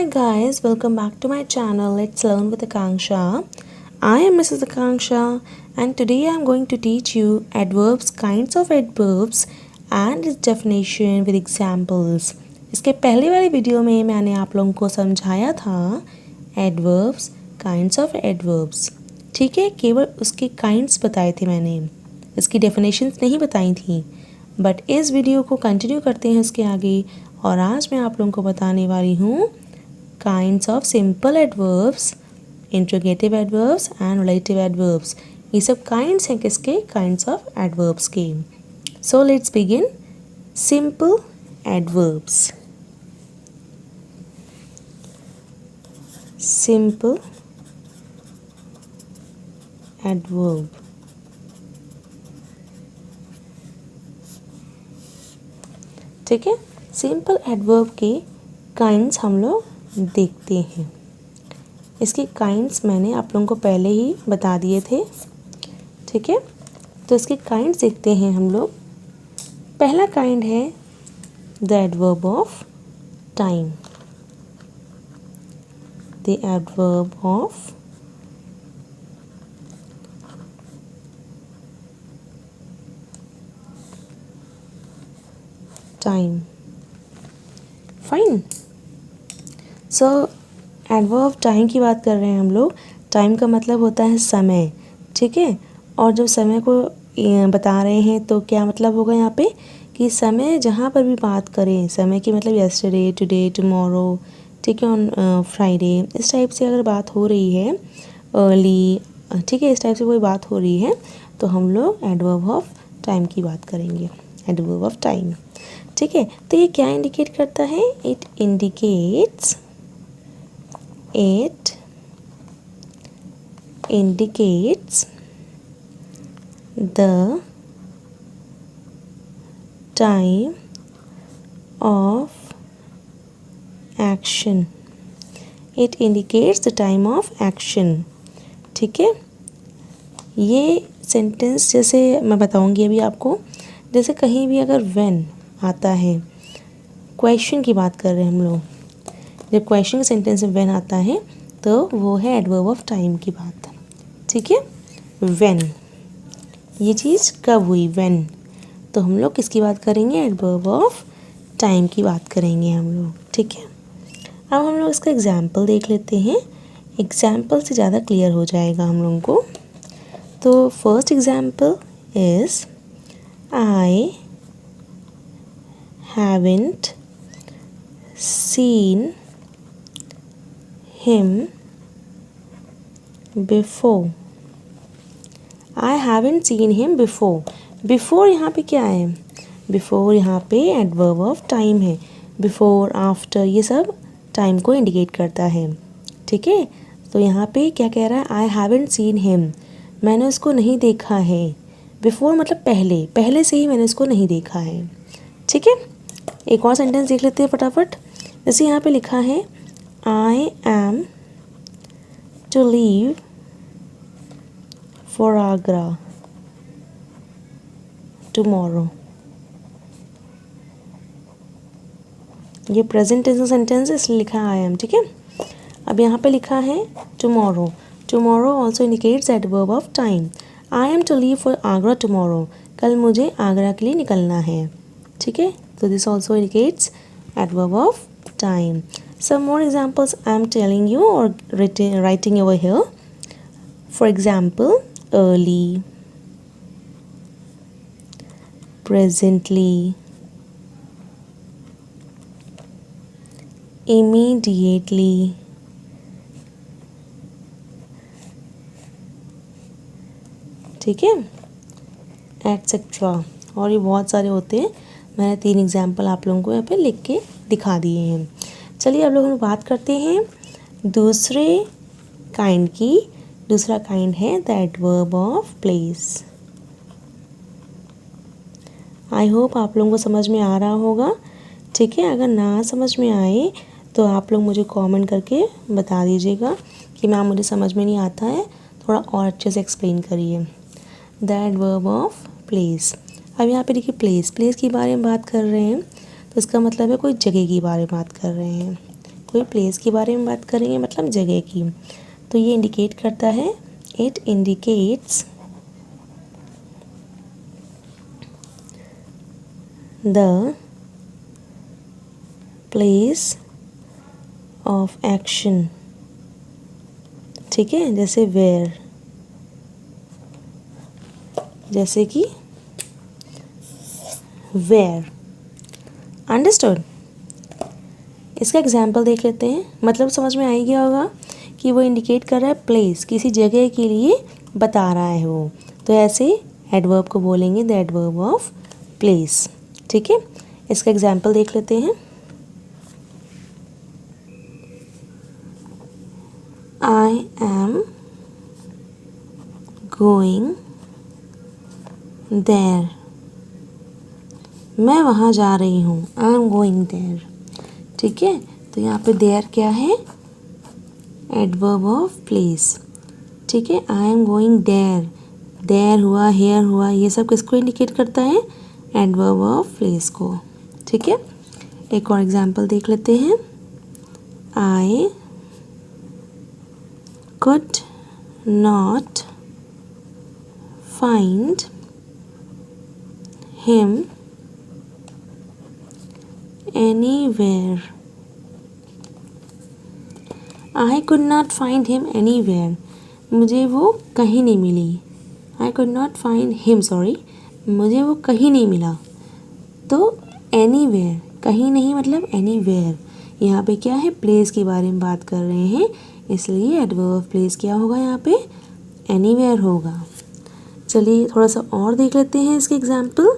guys, welcome back to my channel. Let's learn with Akanksha. I am Mrs. Akanksha and today I am going to teach you adverbs, kinds of adverbs and its definition with examples. इसके पहले वाली video में मैंने आप लोगों को समझाया था adverbs, kinds of adverbs. ठीक है, केवल उसके kinds बताए थे मैंने, इसकी definitions नहीं बताई थी. बट इस वीडियो को कंटिन्यू करते हैं उसके आगे और आज मैं आप लोगों को बताने वाली हूँ kinds of simple adverbs, interrogative adverbs and relative adverbs. ये सब काइंड्स हैं किसके? काइंड्स ऑफ एडवर्ब्स के. So let's begin. Simple adverbs. Simple adverb. ठीक है, सिंपल एडवर्ब के काइंड्स हम लोग देखते हैं. इसके काइंड्स मैंने आप लोगों को पहले ही बता दिए थे. ठीक है, तो इसके काइंड्स देखते हैं हम लोग. पहला काइंड है the adverb of time. The adverb of time. Fine. So adverb time की बात कर रहे हैं हम लोग. टाइम का मतलब होता है समय. ठीक है, और जब समय को बता रहे हैं तो क्या मतलब होगा यहाँ पे कि समय जहाँ पर भी बात करें, समय की मतलब यस्टरडे, टुडे, टुमारो, ठीक है, ऑन फ्राइडे, इस टाइप से अगर बात हो रही है, अर्ली, ठीक है, इस टाइप से कोई बात हो रही है तो हम लोग एडवर्ब ऑफ टाइम की बात करेंगे. Adverb of time. ठीक है, तो ये क्या इंडिकेट करता है? It indicates the time of action. It indicates the time of action. ठीक है, ये सेंटेंस जैसे मैं बताऊंगी अभी आपको. जैसे कहीं भी अगर व्हेन आता है, क्वेश्चन की बात कर रहे हैं हम लोग, जब क्वेश्चन सेंटेंस में व्हेन आता है तो वो है एडवर्ब ऑफ टाइम की बात. ठीक है, व्हेन, ये चीज़ कब हुई, व्हेन, तो हम लोग किसकी बात करेंगे? एडवर्ब ऑफ टाइम की बात करेंगे हम लोग. ठीक है, अब हम लोग इसका एग्जाम्पल देख लेते हैं. एग्जाम्पल से ज़्यादा क्लियर हो जाएगा हम लोगों को. तो first example is I haven't seen him before. I haven't seen him before. Before यहाँ पे क्या है? Before यहाँ पे adverb of time है. Before, after, ये सब टाइम को इंडिकेट करता है. ठीक है, तो यहाँ पे क्या कह रहा है? I haven't seen him. मैंने उसको नहीं देखा है. Before मतलब पहले, पहले से ही मैंने उसको नहीं देखा है. ठीक है, एक और सेंटेंस देख लेते हैं फटाफट. जैसे यहाँ पे लिखा है I am to leave for Agra tomorrow. ये प्रेजेंट टेंस का सेंटेंस है इसलिए लिखा है आई एम. ठीक है, अब यहाँ पे लिखा है tomorrow. Tomorrow also indicates adverb of time. I am to leave for Agra tomorrow. कल मुझे आगरा के लिए निकलना है. ठीक है, so this also indicates adverb of time. Some more examples I am telling you or writing over here. For example, early, presently, immediately, ठीक है, etc. और ये बहुत सारे होते हैं. मैंने 3 एग्जाम्पल आप लोगों को यहाँ पे लिख के दिखा दिए हैं. चलिए अब लोग बात करते हैं दूसरे काइंड की. दूसरा काइंड है the adverb of place. I hope आप लोगों को समझ में आ रहा होगा. ठीक है, अगर ना समझ में आए तो आप लोग मुझे कमेंट करके बता दीजिएगा कि मैम मुझे समझ में नहीं आता है, थोड़ा और अच्छे से एक्सप्लेन करिए. The adverb of place. अब यहाँ पे देखिए प्लेस, प्लेस के बारे में बात कर रहे हैं तो इसका मतलब है कोई जगह के बारे में बात कर रहे हैं. कोई प्लेस के बारे में बात करेंगे मतलब जगह की, तो ये इंडिकेट करता है, it indicates the place of action. ठीक है, जैसे वेयर, जैसे कि वेयर। अंडरस्टूड। इसका एग्जाम्पल देख लेते हैं, मतलब समझ में आ ही गया होगा कि वो इंडिकेट कर रहा है प्लेस, किसी जगह के लिए बता रहा है वो, तो ऐसे एडवर्ब को बोलेंगे द एडवर्ब ऑफ प्लेस। ठीक है, इसका एग्जाम्पल देख लेते हैं। आई एम गोइंग देयर, मैं वहाँ जा रही हूँ, आई एम गोइंग देयर। ठीक है, तो यहाँ पे देयर क्या है, एडवर्ब ऑफ प्लेस। ठीक है, I am going there, there हुआ, हेयर हुआ, ये सब किसको इंडिकेट करता है, एडवर्ब ऑफ प्लेस को। ठीक है, एक और एग्जांपल देख लेते हैं। I could not find him anywhere, I could not find him anywhere, मुझे वो कहीं नहीं मिली। I could not find him, sorry, मुझे वो कहीं नहीं मिला। तो anywhere, कहीं नहीं मतलब anywhere, यहाँ पे क्या है, प्लेस के बारे में बात कर रहे हैं, इसलिए एडवर्ब ऑफ प्लेस क्या होगा यहाँ पे, anywhere होगा। चलिए थोड़ा सा और देख लेते हैं इसके एग्जाम्पल,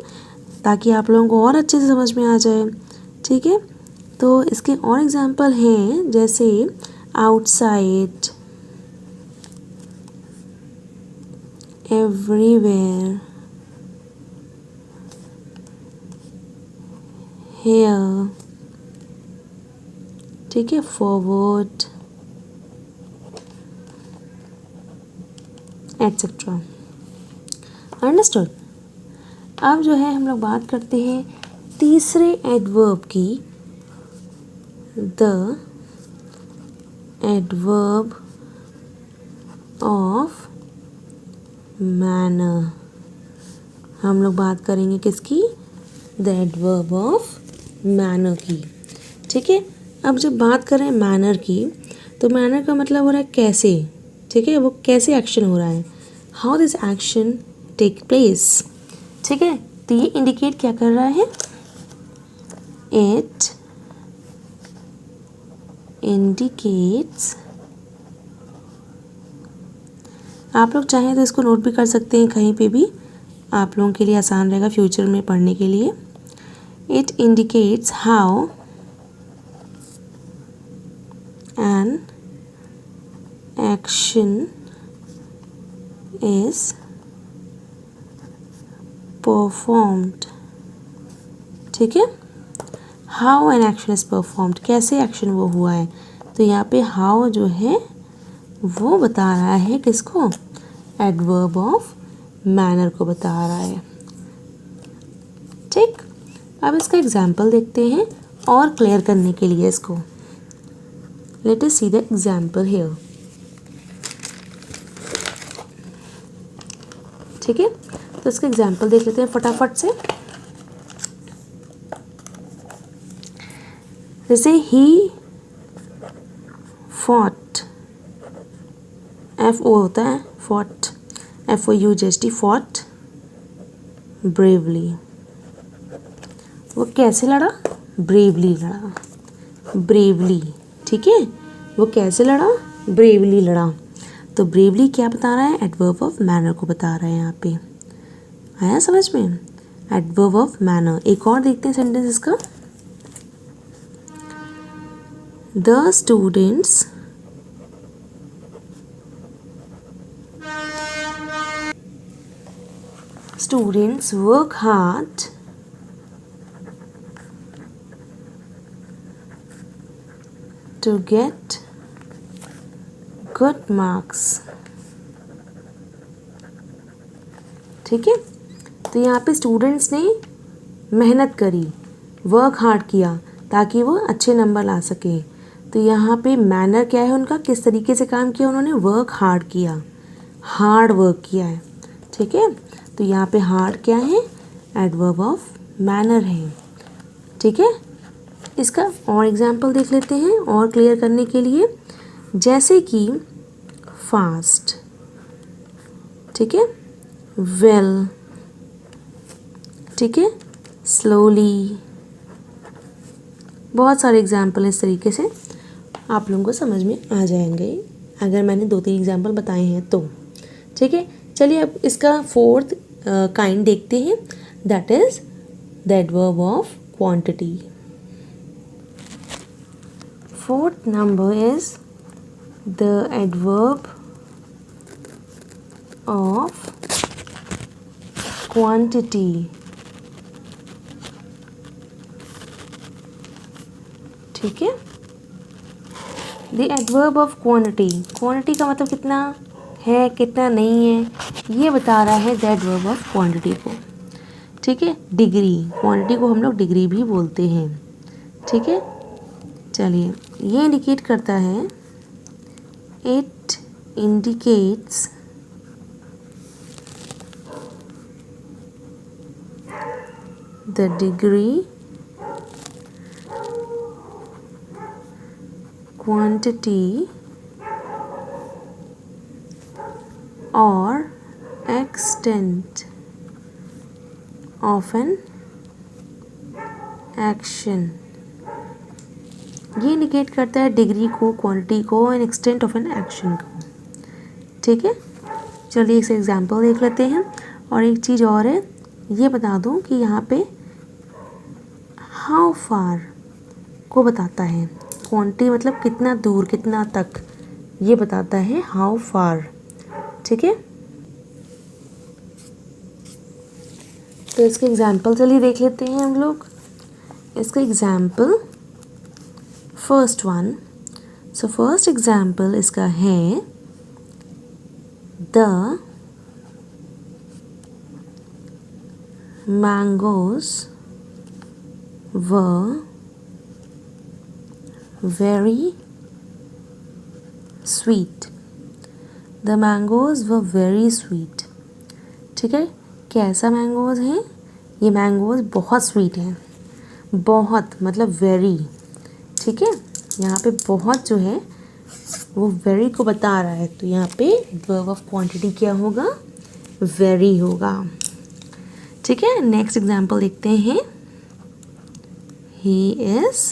ताकि आप लोगों को और अच्छे से समझ में आ जाए। ठीक है, तो इसके और एग्जाम्पल हैं, जैसे आउटसाइड, एवरीवेयर, हियर। ठीक है, फॉरवर्ड, एटसेट्रा। अंडरस्टूड। अब जो है हम लोग बात करते हैं तीसरे एडवर्ब की, द एडवर्ब ऑफ मैनर। हम लोग बात करेंगे किसकी, द एडवर्ब ऑफ मैनर की। ठीक है, अब जब बात करें मैनर की, तो मैनर का मतलब हो रहा है कैसे। ठीक है, वो कैसे एक्शन हो रहा है, how this action take place. ठीक है, तो ये इंडिकेट क्या कर रहा है, it indicates, आप लोग चाहें तो इसको नोट भी कर सकते हैं कहीं पे भी, आप लोगों के लिए आसान रहेगा फ्यूचर में पढ़ने के लिए। it indicates how an action is performed। ठीक है, how an action is performed, कैसे एक्शन वो हुआ है, तो यहाँ पे हाउ जो है वो बता रहा है किसको, एडवर्ब ऑफ मैनर को बता रहा है। ठीक, अब इसका एग्जाम्पल देखते हैं और क्लियर करने के लिए इसको। Let us see the example here. ठीक है, तो इसका एग्जाम्पल देख लेते हैं फटाफट से। जैसे ही फॉट, FO होता है फॉट, FOUGHT, फॉट ब्रेवली। वो कैसे लड़ा, ब्रेवली लड़ा, ब्रेवली। ठीक है, वो कैसे लड़ा, ब्रेवली लड़ा। तो ब्रेवली क्या बता रहा है, एडवर्ब ऑफ मैनर को बता रहा है। यहाँ पे आया समझ में, एडवर्ब ऑफ मैनर। एक और देखते हैं सेंटेंस इसका। The students work hard to get good marks। ठीक है, तो यहाँ पे स्टूडेंट्स ने मेहनत करी, वर्क हार्ड किया ताकि वो अच्छे नंबर ला सके। तो यहाँ पे मैनर क्या है उनका, किस तरीके से काम किया उन्होंने, वर्क हार्ड किया, हार्ड वर्क किया है। ठीक है, तो यहाँ पे हार्ड क्या है, एडवर्ब ऑफ मैनर है। ठीक है, इसका और एग्जाम्पल देख लेते हैं और क्लियर करने के लिए। जैसे कि फास्ट, ठीक है, वेल, ठीक है, स्लोली, बहुत सारे एग्जाम्पल इस तरीके से आप लोगों को समझ में आ जाएंगे अगर मैंने 2-3 एग्जाम्पल बताए हैं तो। ठीक है, चलिए अब इसका फोर्थ काइंड देखते हैं, that is the adverb of quantity. Fourth number is the adverb of quantity. ठीक है, the adverb of quantity, quantity का मतलब कितना है कितना नहीं है ये बता रहा है द एडवर्ब ऑफ क्वांटिटी को। ठीक है, डिग्री, क्वांटिटी को हम लोग डिग्री भी बोलते हैं। ठीक है, चलिए ये इंडिकेट करता है, it indicates the degree, quantity or extent of an action। ये इंडिकेट करता है डिग्री को, क्वांटिटी को and extent of an action को। ठीक है, चलिए इस एग्जांपल देख लेते हैं। और एक चीज़ और है, ये बता दूं कि यहाँ पे हाउ फार को बताता है, क्वांटिटी मतलब कितना दूर कितना तक, ये बताता है हाउ फार। ठीक है, तो इसके एग्जाम्पल चलिए देख लेते हैं हम लोग। इसका example first one, so first example इसका है, the mangoes were very sweet। The mangoes were very sweet। ठीक है, कैसा मैंगोज हैं, ये मैंगोज बहुत स्वीट हैं, बहुत मतलब वेरी। ठीक है, यहाँ पे बहुत जो है वो वेरी को बता रहा है, तो यहाँ पे वर्ब ऑफ क्वांटिटी क्या होगा, वेरी होगा। ठीक है, नेक्स्ट एग्जाम्पल देखते हैं, ही इज़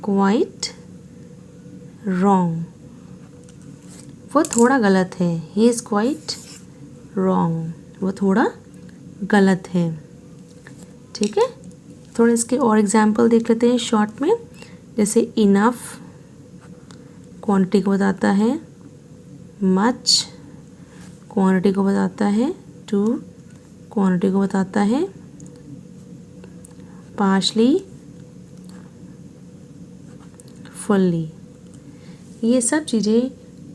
क्वाइट रॉन्ग, वो थोड़ा गलत है, ही इज़ क्वाइट रॉन्ग, वो थोड़ा गलत है। ठीक है, थोड़ा इसके और एग्जाम्पल देख लेते हैं शॉर्ट में। जैसे इनफ क्वांटिटी को बताता है, मच क्वांटिटी को बताता है, टू क्वांटिटी को बताता है, पार्शली, फुल्ली, ये सब चीज़ें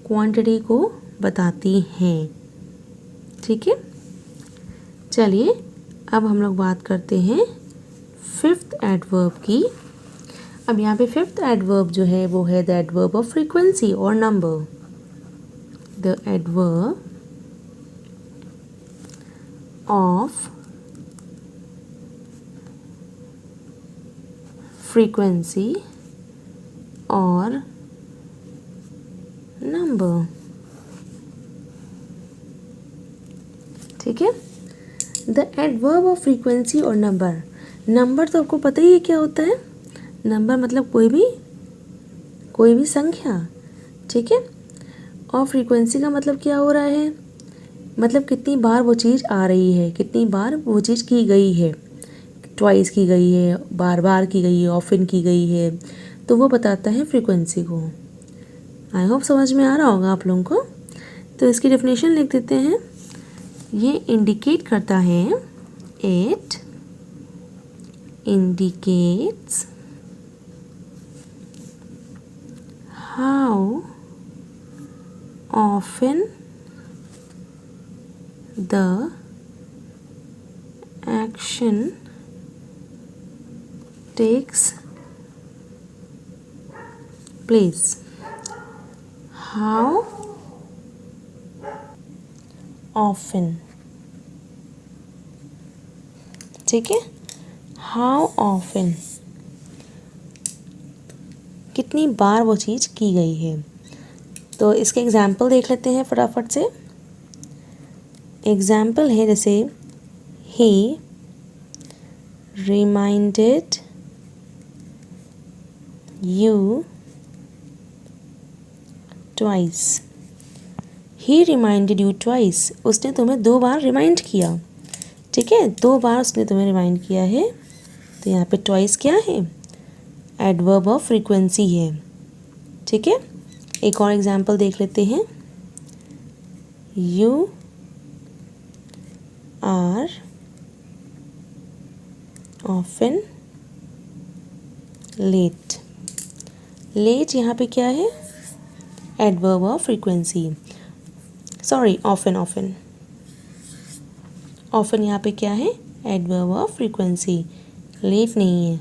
क्वांटिटी को बताती हैं। ठीक है, चलिए अब हम लोग बात करते हैं फिफ्थ एडवर्ब की। अब यहाँ पे फिफ्थ एडवर्ब जो है वो है द एडवर्ब ऑफ फ्रीक्वेंसी और number. The adverb of frequency और नंबर। ठीक है, द एडवर्ब ऑफ फ्रीक्वेंसी और नंबर। नंबर तो आपको पता ही है क्या होता है, नंबर मतलब कोई भी संख्या। ठीक है, और फ्रीक्वेंसी का मतलब क्या हो रहा है, मतलब कितनी बार वो चीज़ आ रही है, कितनी बार वो चीज़ की गई है, ट्वाइस की गई है, बार बार की गई है, ऑफन की गई है, तो वो बताता है फ्रीक्वेंसी को। आई होप समझ में आ रहा होगा आप लोगों को। तो इसकी डेफिनेशन लिख देते हैं, ये इंडिकेट करता है, it indicates how often the action takes place. How often, ठीक है, हाउ ऑफन, कितनी बार वो चीज़ की गई है। तो इसके एग्जाम्पल देख लेते हैं फटाफट से। एग्जाम्पल है जैसे he reminded you twice. He reminded you twice, उसने तुम्हें 2 बार रिमाइंड किया, ठीक है, 2 बार उसने तुम्हें रिमाइंड किया है। तो यहाँ पे ट्वाइस क्या है, एडवर्ब ऑफ फ्रीक्वेंसी है, ठीक है। एक और एग्जाम्पल देख लेते हैं। You are often late. Late यहाँ पे क्या है, adverb of frequency, sorry often, often, often यहाँ पे क्या है, एडवर्ब ऑफ फ्रीक्वेंसी। लेट नहीं है,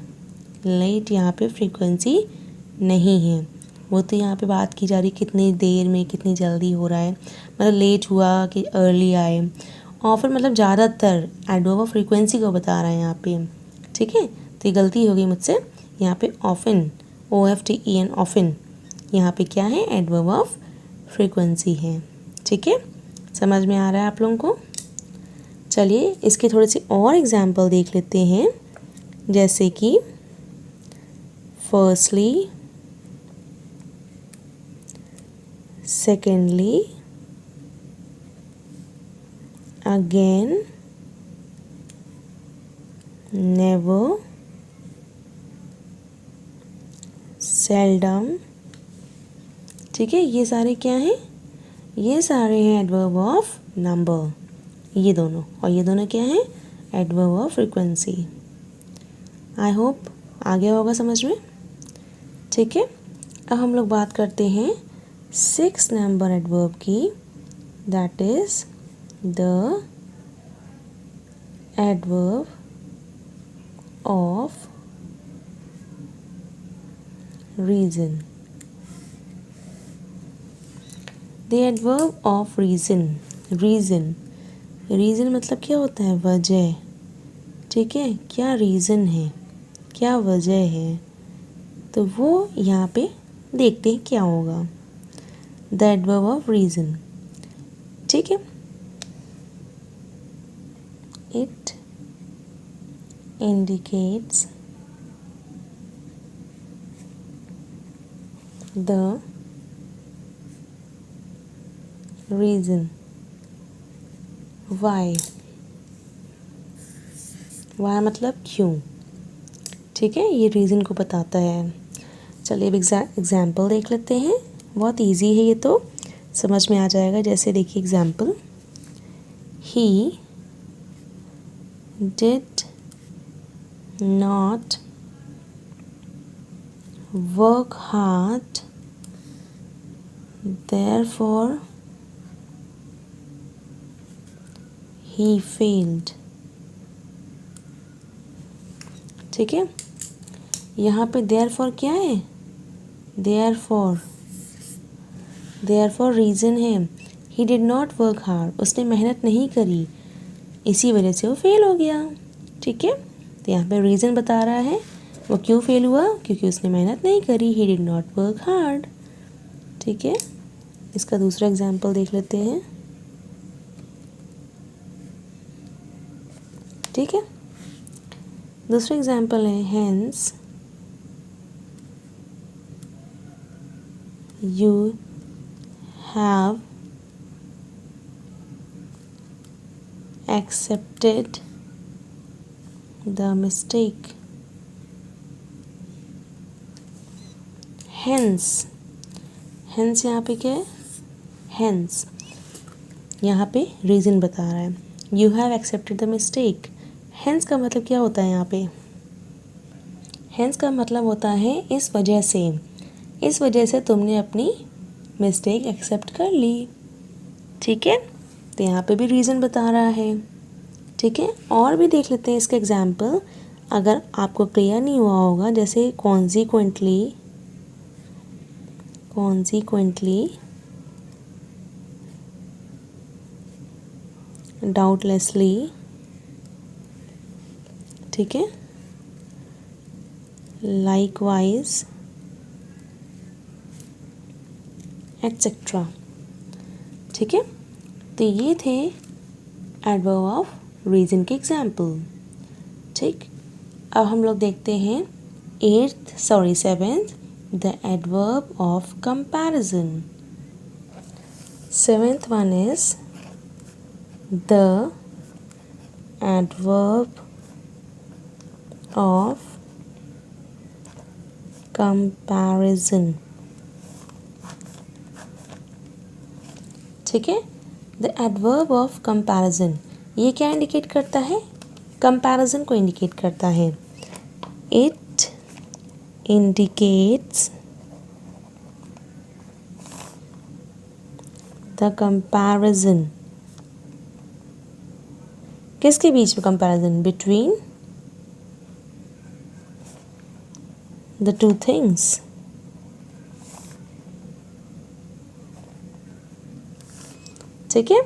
लेट यहाँ पे फ्रीक्वेंसी नहीं है। वो तो यहाँ पे बात की जा रही कितनी देर में, कितनी जल्दी हो रहा है, मतलब लेट हुआ कि अर्ली आए। ऑफन मतलब ज़्यादातर, एडवर्ब ऑफ फ्रीक्वेंसी को बता रहा है यहाँ पे, ठीक है। तो ये गलती हो गई मुझसे, यहाँ पे ऑफन, OFTEN, ऑफन, यहाँ पे क्या है, एडवर्ब ऑफ फ्रीक्वेंसी है, ठीक है। समझ में आ रहा है आप लोगों को। चलिए इसके थोड़े से और एग्जाम्पल देख लेते हैं, जैसे कि firstly, secondly, again, never, seldom, ठीक है। ये सारे क्या हैं, ये सारे हैं एडवर्ब ऑफ नंबर, ये दोनों, और ये दोनों क्या हैं, adverb of frequency. I hope आ गया होगा समझ में, ठीक है। अब हम लोग बात करते हैं 6 नंबर एडवर्ब की, that is the adverb of reason. The adverb of reason, reason, reason मतलब क्या होता है, वजह, ठीक है। क्या रीज़न है, क्या वजह है, तो वो यहाँ पे देखते हैं क्या होगा, द एडवर्ब ऑफ रीज़न, ठीक है। It indicates the reason, why, why मतलब क्यों, ठीक है, ये रीज़न को बताता है। चलिए अब एग्जाम्पल देख लेते हैं, बहुत इजी है ये तो, समझ में आ जाएगा। जैसे देखिए example, he did not work hard, therefore he failed, ठीक है। यहाँ पे therefore क्या है, therefore रीज़न है, he did not work hard, उसने मेहनत नहीं करी, इसी वजह से वो फेल हो गया, ठीक है। तो यहाँ पे रीज़न बता रहा है वो क्यों फेल हुआ, क्योंकि उसने मेहनत नहीं करी, he did not work hard, ठीक है। इसका दूसरा एग्जाम्पल देख लेते हैं, ठीक है। दूसरा एग्जाम्पल है, hence you have accepted the mistake. Hence, hence यहाँ पे क्या है, हेंस यहाँ पे रीज़न बता रहा है, you have accepted the mistake. Hence का मतलब क्या होता है यहाँ पे, हेंस का मतलब होता है इस वजह से, इस वजह से तुमने अपनी मिस्टेक एक्सेप्ट कर ली, ठीक है। तो यहाँ पे भी रीज़न बता रहा है, ठीक है। और भी देख लेते हैं इसके एग्जाम्पल, अगर आपको क्लियर नहीं हुआ होगा, जैसे कॉन्सिक्वेंटली, consequently, doubtlessly, ठीक है, likewise, etc. ठीक है, तो ये थे एडवर्ब ऑफ रीजन के एग्जाम्पल. ठीक, अब हम लोग देखते हैं seventh, the adverb of comparison. Seventh one is the adverb of comparison. ठीक है, द एडवर्ब ऑफ कंपैरिजन ये क्या इंडिकेट करता है? कंपैरिजन को इंडिकेट करता है. It indicates the comparison. किसके बीच में comparison? Between the two things. ठीक है,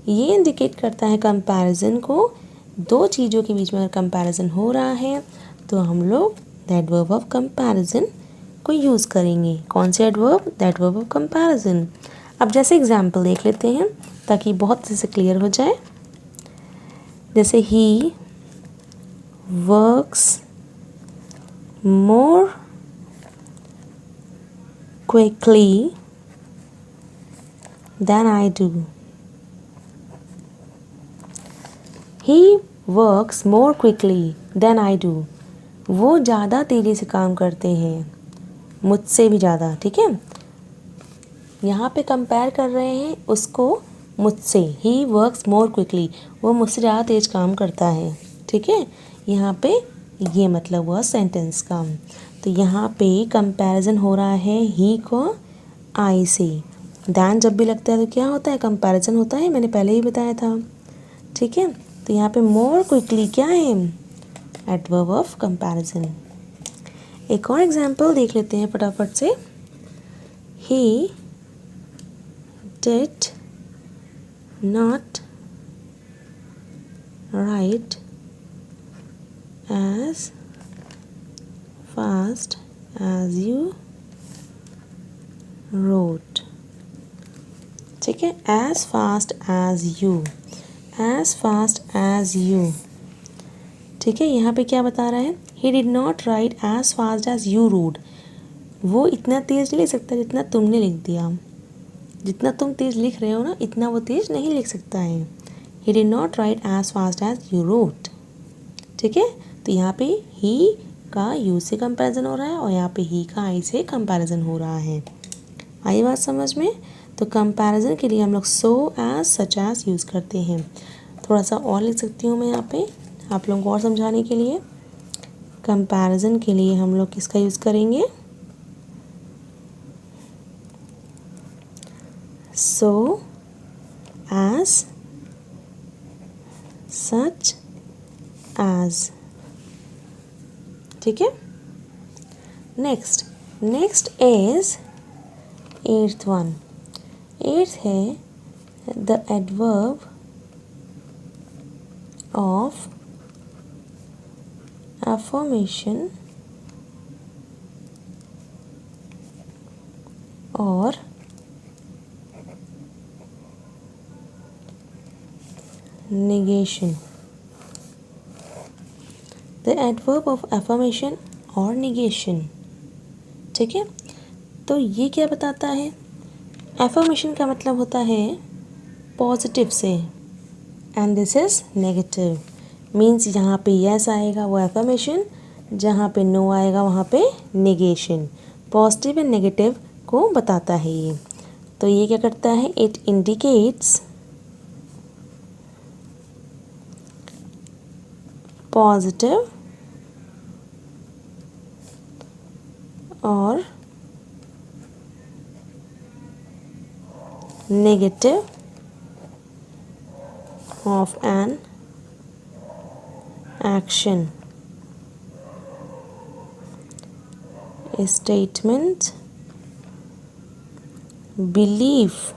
ये इंडिकेट करता है कंपैरिजन को. दो चीज़ों के बीच में अगर कंपैरिजन हो रहा है तो हम लोग द एडवर्ब ऑफ कंपैरिजन को यूज़ करेंगे. कौन से adverb? The adverb of comparison. अब जैसे एग्जांपल देख लेते हैं ताकि बहुत अच्छे से क्लियर हो जाए. जैसे he works more quickly than I do. He works more quickly than I do. वो ज़्यादा तेज़ी से काम करते हैं, मुझसे भी ज़्यादा. ठीक है, यहाँ पे कंपेयर कर रहे हैं उसको मुझसे. He works more quickly. वो मुझसे ज़्यादा तेज़ काम करता है. ठीक है, यहाँ पे ये मतलब हुआ सेंटेंस का. तो यहाँ पे कंपैरिजन हो रहा है ही को आई से. दैन जब भी लगता है तो क्या होता है? कंपैरिजन होता है. मैंने पहले ही बताया था. ठीक है, तो यहाँ पे मोर क्विकली क्या है? Adverb of comparison. एक और एग्जांपल देख लेते हैं फटाफट से. He did not write as fast as you wrote. ठीक है, as fast as you. As fast as you. ठीक है, यहाँ पे क्या बता रहा है? He did not write as fast as you rode. वो इतना तेज़ नहीं लिख सकता जितना तुमने लिख दिया. जितना तुम तेज़ लिख रहे हो ना, इतना वो तेज़ नहीं लिख सकता है. He did not write as fast as you rode. ठीक है, तो यहाँ पे ही का यू से कंपैरिजन हो रहा है और यहाँ पे ही का आई से कंपैरिजन हो रहा है. आई बात समझ में? तो कंपैरिजन के लिए हम लोग so as such as use करते हैं. थोड़ा सा और लिख सकती हूँ मैं यहाँ पे आप लोगों को और समझाने के लिए. कंपैरिजन के लिए हम लोग किसका यूज़ करेंगे? So as such as. ठीक है, next is eighth one. Eighth है द एडवर्ब ऑफ अफर्मेशन और negation. The adverb of affirmation और negation. ठीक है, तो ये क्या बताता है? एफर्मेशन का मतलब होता है पॉजिटिव से and this is negative. Means जहाँ पे यस आएगा वो एफर्मेशन, जहाँ पे नो आएगा वहाँ पे नेगेशन. पॉजिटिव एंड नेगेटिव को बताता है ये. तो ये क्या करता है? इट इंडिकेट्स पॉजिटिव और negative of an action, a statement belief,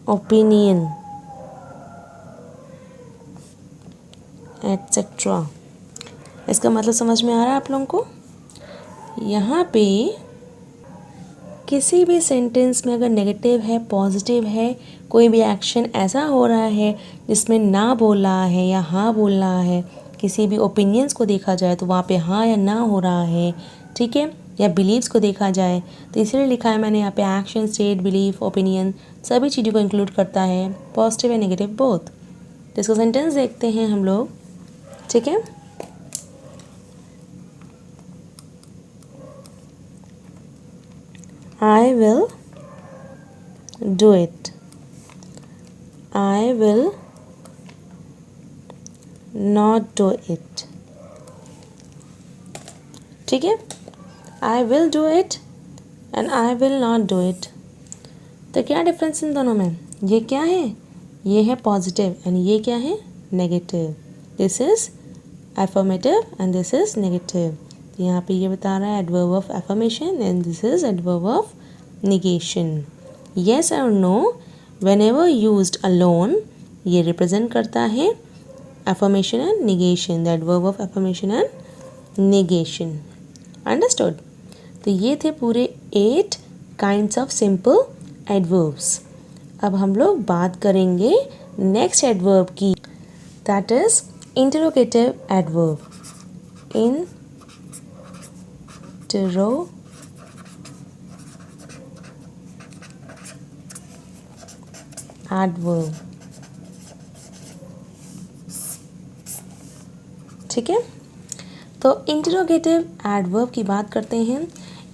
opinion, etc. इसका मतलब समझ में आ रहा है आप लोगों को? यहाँ पे किसी भी सेंटेंस में अगर नेगेटिव है, पॉजिटिव है, कोई भी एक्शन ऐसा हो रहा है जिसमें ना बोल रहा है या हाँ बोल रहा है, किसी भी ओपिनियंस को देखा जाए तो वहाँ पे हाँ या ना हो रहा है, ठीक है, या बिलीव्स को देखा जाए तो इसलिए लिखा है मैंने यहाँ पे एक्शन, स्टेट, बिलीफ, ओपिनियन सभी चीज़ों को इंक्लूड करता है, पॉजिटिव या नेगेटिव बोथ। तो इसका सेंटेंस देखते हैं हम लोग, ठीक है। I will do it. I will not do it. ठीक है, I will do it and I will not do it. तो क्या डिफरेंस इन दोनों में? ये क्या है? ये है पॉजिटिव एंड ये क्या है? Negative. This is affirmative and this is negative. तो यहाँ पे ये बता रहा है adverb of affirmation and this is adverb of negation. yes और no whenever used alone ये रिप्रेजेंट करता है affirmation and negation, the adverb of affirmation and negation. understood? तो ये थे पूरे 8 kinds of simple adverbs. अब हम लोग बात करेंगे नेक्स्ट एडवर्ब की, that is interrogative adverb. adverb, ठीक है। तो इंटरोगेटिव एडवर्ब की बात करते हैं।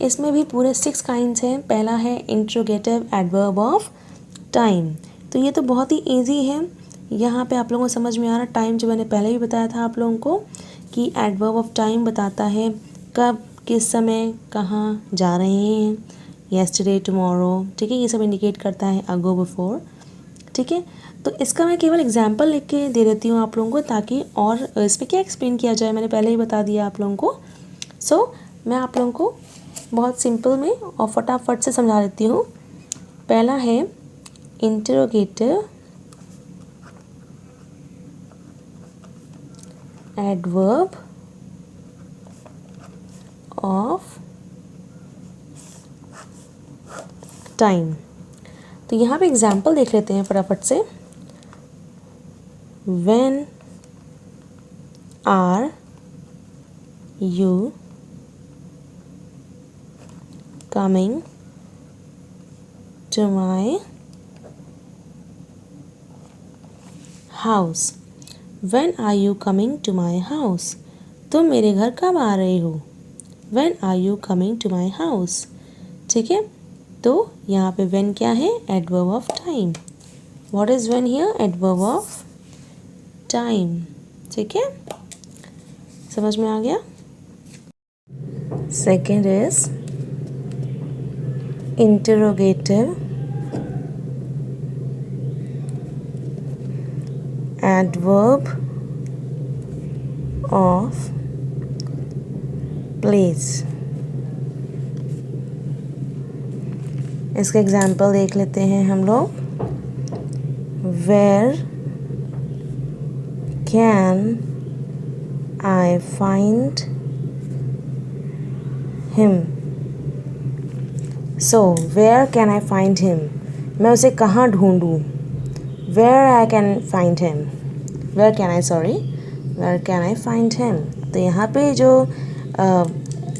इसमें भी पूरे 6 काइंड्स हैं। पहला है इंटरोगेटिव एडवर्ब ऑफ टाइम। तो ये तो बहुत ही इजी है, यहाँ पे आप लोगों को समझ में आ रहा। टाइम जो मैंने पहले भी बताया था आप लोगों को कि एडवर्ब ऑफ टाइम बताता है कब, किस समय, कहाँ जा रहे हैं, येस्टरडे, टुमारो, ठीक है, ये सब इंडिकेट करता है अगो, बिफोर, ठीक है। तो इसका मैं केवल एग्जाम्पल लिख के दे देती हूँ आप लोगों को, ताकि और इस पर क्या एक्सप्लेन किया जाए, मैंने पहले ही बता दिया आप लोगों को। सो मैं आप लोगों को बहुत सिंपल में और फटाफट से समझा देती हूँ। पहला है इंटरोगेटिव एडवर्ब ऑफ टाइम। तो यहाँ पे एग्जाम्पल देख लेते हैं फटाफट से। When are you coming to my house? When are you coming to my house? तुम मेरे घर कब आ रहे हो? When are you coming to my house? ठीक है, तो यहाँ पे when क्या है? Adverb of time. What is when here? Adverb of time, ठीक है, समझ में आ गया। Second is interrogative adverb of place. इसका एग्जाम्पल देख लेते हैं हम लोग। Where can I find him? So where can I find him, मैं उसे कहाँ ढूंढूँ? Where I can find him, where can I find him. तो यहाँ पे जो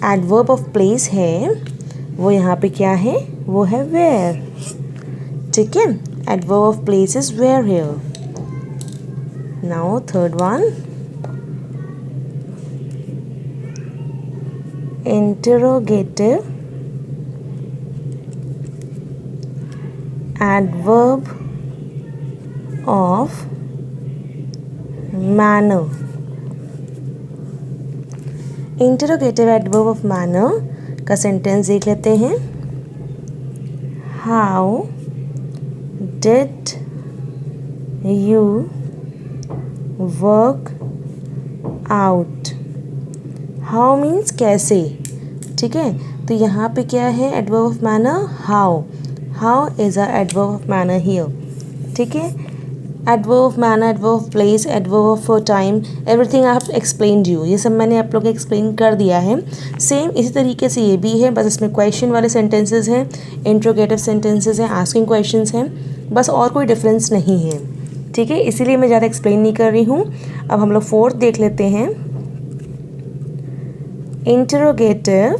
एडवर्ब ऑफ प्लेस है वो यहाँ पे क्या है? वो है वेयर, ठीक है। Adverb of place is where here. Now third one, interrogative adverb of manner. Interrogative adverb of manner का सेंटेंस देख लेते हैं। How did you work out? How means कैसे, ठीक है। तो यहाँ पे क्या है adverb of manner, how. How is a adverb of manner here, ठीक है। Adverb of manner, adverb of place, adverb of time, everything I have explained you, ये सब मैंने आप लोग को एक्सप्लेन कर दिया है। सेम इसी तरीके से ये भी है, बस इसमें क्वेश्चन वाले सेंटेंसेस हैं, इंट्रोगेटिव सेंटेंसेस हैं, आस्किंग क्वेश्चंस हैं, बस और कोई डिफरेंस नहीं है, ठीक है। इसीलिए मैं ज़्यादा एक्सप्लेन नहीं कर रही हूँ। अब हम लोग फोर्थ देख लेते हैं, इंटरोगेटिव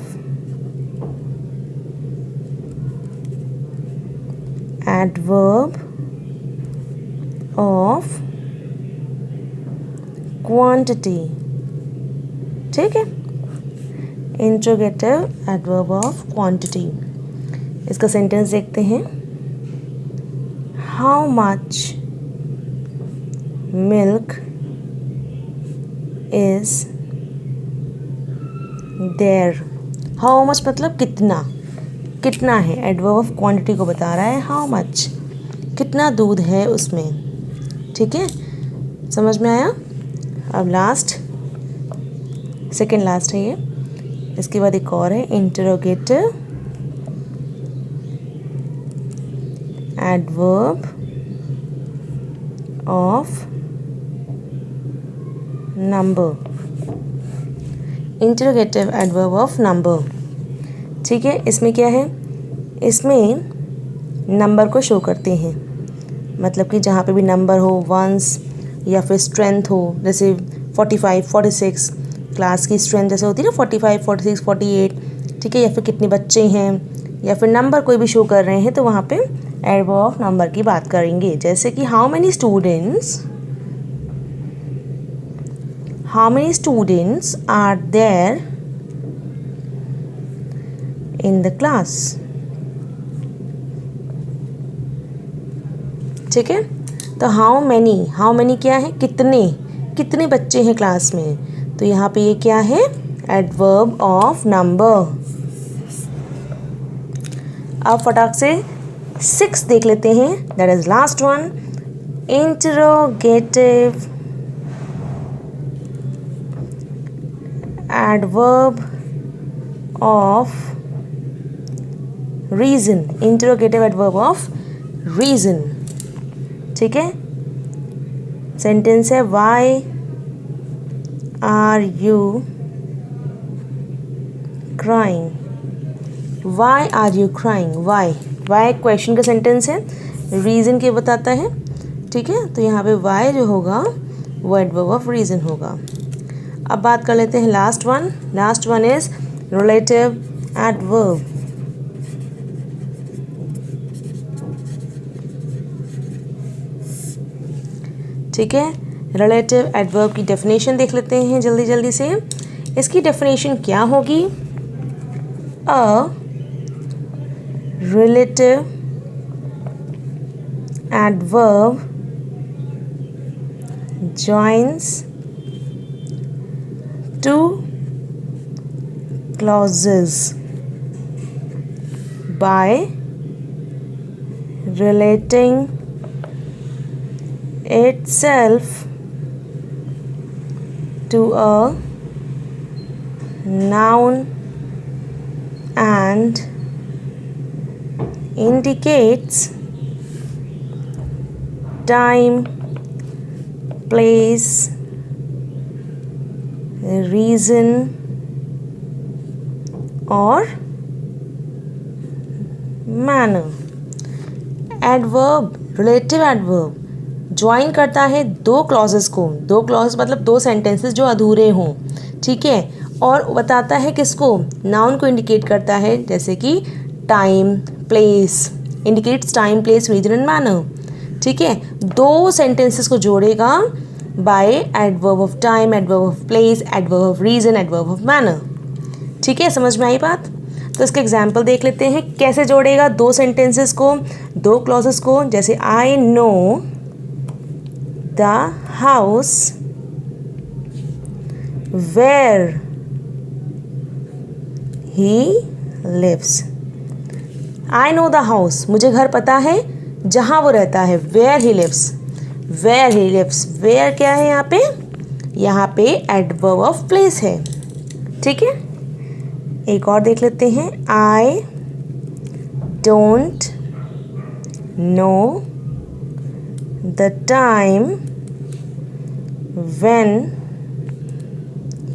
एडवर्ब ऑफ क्वांटिटी, ठीक है। इंटरोगेटिव एडवर्ब ऑफ क्वांटिटी, इसका सेंटेंस देखते हैं। How much milk is there. How much मतलब कितना, कितना है, एडवर्ब ऑफ क्वांटिटी को बता रहा है। हाउ मच, कितना दूध है उसमें, ठीक है, समझ में आया। अब लास्ट, सेकेंड लास्ट है ये, इसके बाद एक और है, interrogative adverb of number, interrogative adverb of number, ठीक है। इसमें क्या है, इसमें नंबर को शो करते हैं, मतलब कि जहाँ पे भी नंबर हो, वंस या फिर स्ट्रेंथ हो, जैसे 45, 46, क्लास की स्ट्रेंथ जैसे होती है ना 45, 46, 48, ठीक है, या फिर कितने बच्चे हैं, या फिर नंबर कोई भी शो कर रहे हैं, तो वहाँ पे एडवर्ब ऑफ नंबर की बात करेंगे। जैसे कि how many students are there in the class, ठीक है। तो हाउ मैनी क्या है, कितने बच्चे हैं क्लास में, तो यहाँ पे ये क्या है, एडवर्ब ऑफ नंबर। अब फटाक से 6 देख लेते हैं, that is last one, interrogative adverb of reason, interrogative adverb of reason, ठीक है। सेंटेंस है, why are you crying, why are you crying, why question का सेंटेंस है, रीज़न के बताता है, ठीक है। तो यहाँ पे वाई जो होगा वो एडवर्ब ऑफ रीज़न होगा। अब बात कर लेते हैं last one is relative adverb, ठीक है। रिलेटिव एडवर्ब की डेफिनेशन देख लेते हैं जल्दी से। इसकी डेफिनेशन क्या होगी, अ relative adverb joins two clauses by relating itself to a noun and indicates time, place, reason और manner। Adverb, relative adverb join करता है दो क्लॉजेस को, दो क्लॉज मतलब दो सेंटेंसेस जो अधूरे हों, ठीक है, और बताता है किसको, नाउन को इंडिकेट करता है, जैसे कि time, place, indicates time, place, reason and manner, ठीक है। दो सेंटेंसेस को जोड़ेगा by adverb of time, adverb of place, adverb of reason, adverb of manner, ठीक है। समझ में आई बात। तो इसके एग्जाम्पल देख लेते हैं, कैसे जोड़ेगा दो सेंटेंसेस को, दो क्लॉजेस को। जैसे I know the house where he lives. I know the house, मुझे घर पता है जहाँ वो रहता है, where he lives, where he lives, where क्या है यहाँ पे एडवर्ब ऑफ प्लेस है, ठीक है। एक और देख लेते हैं। I don't know the time when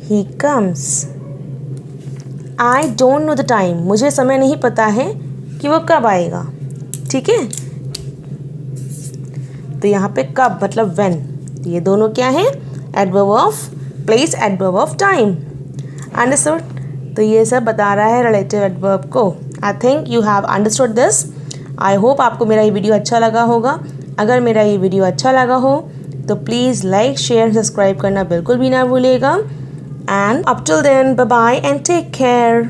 he comes. I don't know the time, मुझे समय नहीं पता है कि वो कब आएगा। ठीक है, तो यहाँ पे कब मतलब व्हेन, ये दोनों क्या है? Adverb of place, adverb of time. Understood? तो ये सब बता रहा है रिलेटिव एडवर्ब को। I think you have understood this. I hope आपको मेरा ये वीडियो अच्छा लगा होगा। अगर मेरा ये वीडियो अच्छा लगा हो तो प्लीज़ लाइक, शेयर, सब्सक्राइब करना बिल्कुल भी ना भूलिएगा। And up till then, bye bye and take care.